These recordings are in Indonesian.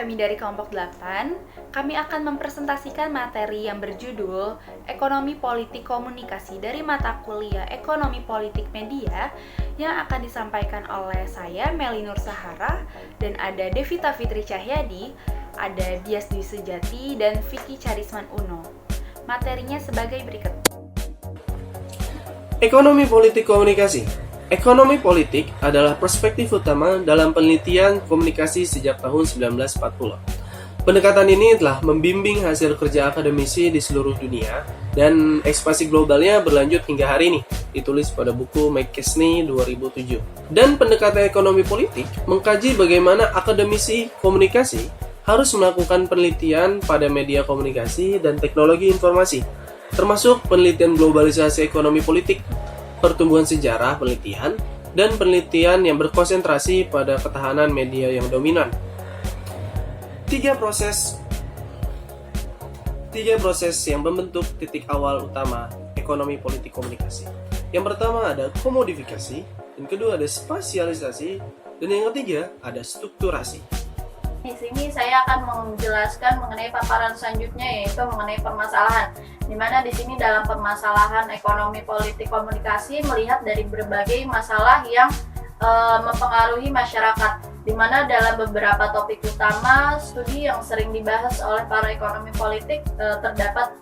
kami dari kelompok 8, kami akan mempresentasikan materi yang berjudul Ekonomi Politik Komunikasi dari mata kuliah Ekonomi Politik Media yang akan disampaikan oleh saya, Meli Nur Sahara, dan ada Devita Fitri Cahyadi, ada Dias Dwi Sejati, dan Vicky Charisman Uno. Materinya sebagai berikut. Ekonomi Politik Komunikasi. Ekonomi politik adalah perspektif utama dalam penelitian komunikasi sejak tahun 1940. Pendekatan ini telah membimbing hasil kerja akademisi di seluruh dunia dan ekspansi globalnya berlanjut hingga hari ini, ditulis pada buku McKesney 2007. Dan pendekatan ekonomi politik mengkaji bagaimana akademisi komunikasi harus melakukan penelitian pada media komunikasi dan teknologi informasi, termasuk penelitian globalisasi ekonomi politik, pertumbuhan sejarah penelitian, dan penelitian yang berkonsentrasi pada ketahanan media yang dominan. Tiga proses yang membentuk titik awal utama ekonomi politik komunikasi. Yang pertama ada komodifikasi, yang kedua ada spasialisasi, dan yang ketiga ada strukturasi. Di sini saya akan menjelaskan mengenai paparan selanjutnya, yaitu mengenai permasalahan. Di mana di sini dalam permasalahan ekonomi politik komunikasi melihat dari berbagai masalah yang mempengaruhi masyarakat. Di mana dalam beberapa topik utama studi yang sering dibahas oleh para ekonomi politik terdapat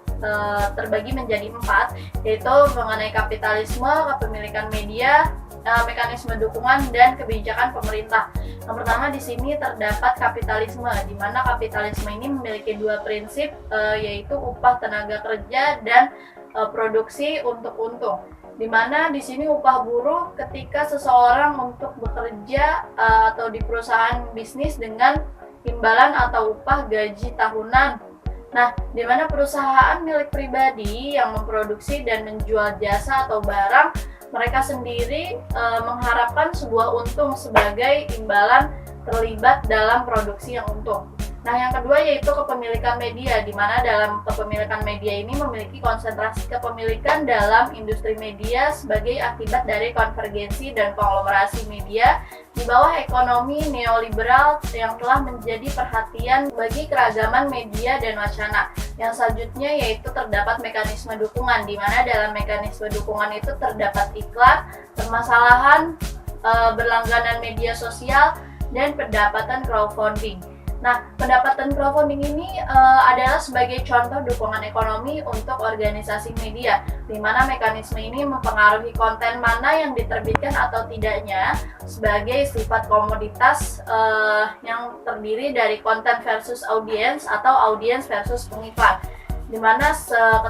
terbagi menjadi 4, yaitu mengenai kapitalisme, kepemilikan media, mekanisme dukungan, dan kebijakan pemerintah. Yang pertama di sini terdapat kapitalisme, di mana kapitalisme ini memiliki dua prinsip, yaitu upah tenaga kerja dan produksi untuk untung. Di mana di sini upah buruh ketika seseorang untuk bekerja atau di perusahaan bisnis dengan imbalan atau upah gaji tahunan. Nah, di mana perusahaan milik pribadi yang memproduksi dan menjual jasa atau barang, mereka sendiri mengharapkan sebuah untung sebagai imbalan terlibat dalam produksi yang untung. Nah, yang kedua yaitu kepemilikan media, di mana dalam kepemilikan media ini memiliki konsentrasi kepemilikan dalam industri media sebagai akibat dari konvergensi dan konglomerasi media di bawah ekonomi neoliberal yang telah menjadi perhatian bagi keragaman media dan wacana. Yang selanjutnya yaitu terdapat mekanisme dukungan, di mana dalam mekanisme dukungan itu terdapat iklan, permasalahan berlangganan media sosial, dan pendapatan crowdfunding. Nah, pendapatan crowdfunding ini adalah sebagai contoh dukungan ekonomi untuk organisasi media, di mana mekanisme ini mempengaruhi konten mana yang diterbitkan atau tidaknya sebagai sifat komoditas yang terdiri dari konten versus audiens atau audiens versus pengiklan, di mana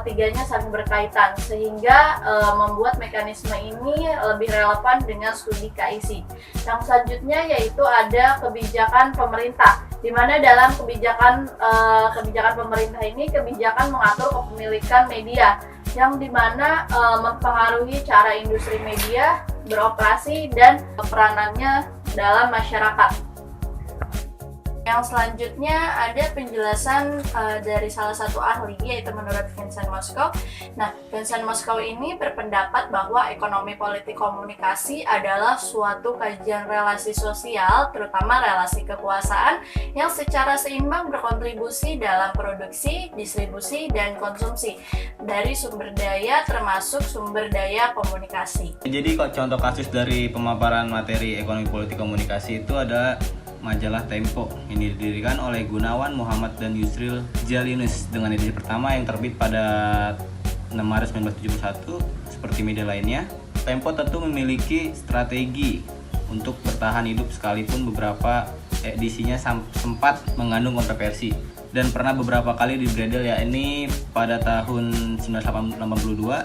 ketiganya saling berkaitan sehingga membuat mekanisme ini lebih relevan dengan studi KIC. Yang selanjutnya yaitu ada kebijakan pemerintah, di mana dalam kebijakan pemerintah ini kebijakan mengatur kepemilikan media yang dimana mempengaruhi cara industri media beroperasi dan peranannya dalam masyarakat. Yang selanjutnya ada penjelasan dari salah satu ahli, yaitu menurut Vincent Moscow. Nah, Vincent Moscow ini berpendapat bahwa ekonomi politik komunikasi adalah suatu kajian relasi sosial, terutama relasi kekuasaan, yang secara seimbang berkontribusi dalam produksi, distribusi, dan konsumsi dari sumber daya termasuk sumber daya komunikasi. Jadi contoh kasus dari pemaparan materi ekonomi politik komunikasi itu ada majalah Tempo yang didirikan oleh Gunawan Muhammad dan Yusril Jalinus dengan edisi pertama yang terbit pada 6 Maret 1971. Seperti media lainnya, Tempo tentu memiliki strategi untuk bertahan hidup sekalipun beberapa edisinya sempat mengandung kontroversi dan pernah beberapa kali dibredel, yakni pada tahun 1982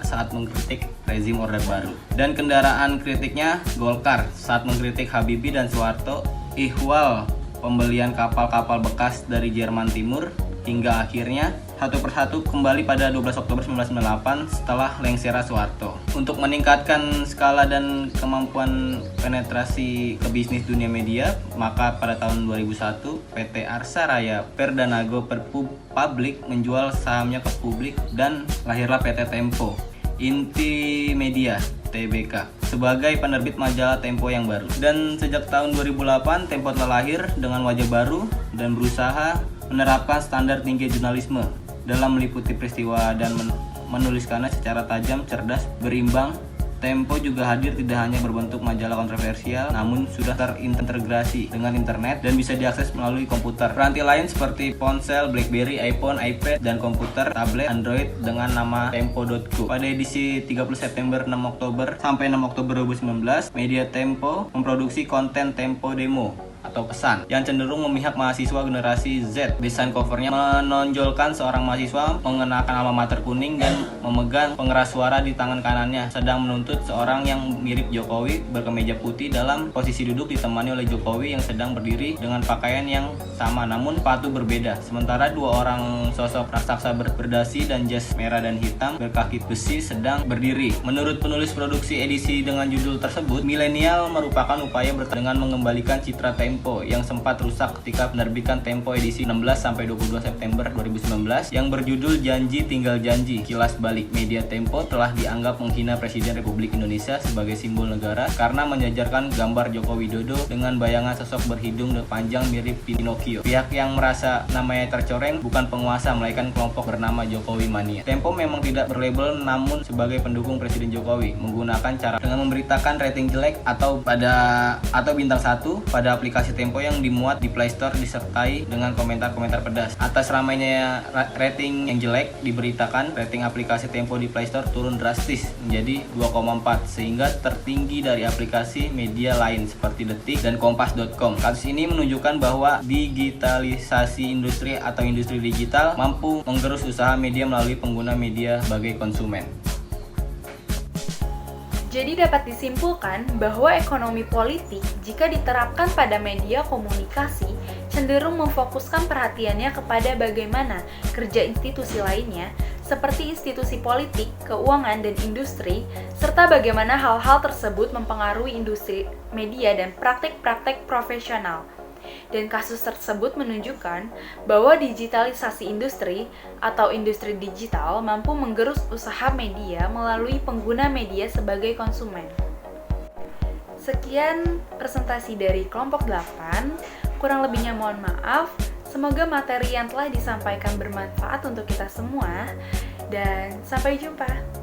saat mengkritik rezim Orde Baru, dan kendaraan kritiknya Golkar saat mengkritik Habibie dan Soeharto, ihwal pembelian kapal-kapal bekas dari Jerman Timur, hingga akhirnya satu persatu kembali pada 12 Oktober 1998 setelah lengsernya Soeharto. Untuk meningkatkan skala dan kemampuan penetrasi ke bisnis dunia media, maka pada tahun 2001 PT Arsa Raya Perdanago Publik menjual sahamnya ke publik dan lahirlah PT Tempo. Inti media. TBK sebagai penerbit majalah Tempo yang baru. Dan sejak tahun 2008 Tempo telah lahir dengan wajah baru dan berusaha menerapkan standar tinggi jurnalisme dalam meliputi peristiwa dan menuliskannya secara tajam, cerdas, berimbang. Tempo juga hadir tidak hanya berbentuk majalah kontroversial, namun sudah terintegrasi dengan internet dan bisa diakses melalui komputer. Peranti lain seperti ponsel, BlackBerry, iPhone, iPad, dan komputer tablet Android dengan nama Tempo.co. Pada edisi 30 September 6 Oktober sampai 6 Oktober 2019, media Tempo memproduksi konten Tempo Demo atau pesan yang cenderung memihak mahasiswa generasi Z. Desain covernya menonjolkan seorang mahasiswa mengenakan alma mater kuning dan memegang pengeras suara di tangan kanannya, sedang menuntut seorang yang mirip Jokowi berkemeja putih dalam posisi duduk ditemani oleh Jokowi yang sedang berdiri dengan pakaian yang sama namun sepatu berbeda. Sementara dua orang sosok raksasa berdasi dan jas merah dan hitam berkaki besi sedang berdiri. Menurut penulis produksi edisi dengan judul tersebut, milenial merupakan upaya dengan mengembalikan citra Tempo yang sempat rusak ketika penerbitan Tempo edisi 16-22 September 2019 yang berjudul Janji Tinggal Janji. Kilas balik, media Tempo telah dianggap menghina Presiden Republik Indonesia sebagai simbol negara karena menjajarkan gambar Joko Widodo dengan bayangan sosok berhidung panjang mirip Pinocchio. Pihak yang merasa namanya tercoreng bukan penguasa melainkan kelompok bernama Jokowi Mania. Tempo memang tidak berlabel namun sebagai pendukung Presiden Jokowi menggunakan cara dengan memberitakan rating jelek atau bintang 1 pada aplikasi Tempo yang dimuat di Play Store disertai dengan komentar-komentar pedas. Atas ramainya rating yang jelek, diberitakan rating aplikasi Tempo di Play Store turun drastis menjadi 2,4 sehingga tertinggi dari aplikasi media lain seperti Detik dan Kompas.com. Kasus ini menunjukkan bahwa digitalisasi industri atau industri digital mampu menggerus usaha media melalui pengguna media sebagai konsumen. Jadi dapat disimpulkan bahwa ekonomi politik jika diterapkan pada media komunikasi cenderung memfokuskan perhatiannya kepada bagaimana kerja institusi lainnya seperti institusi politik, keuangan, dan industri, serta bagaimana hal-hal tersebut mempengaruhi industri media dan praktek-praktek profesional. Dan kasus tersebut menunjukkan bahwa digitalisasi industri atau industri digital mampu menggerus usaha media melalui pengguna media sebagai konsumen. Sekian presentasi dari kelompok 8, kurang lebihnya mohon maaf. Semoga materi yang telah disampaikan bermanfaat untuk kita semua dan sampai jumpa.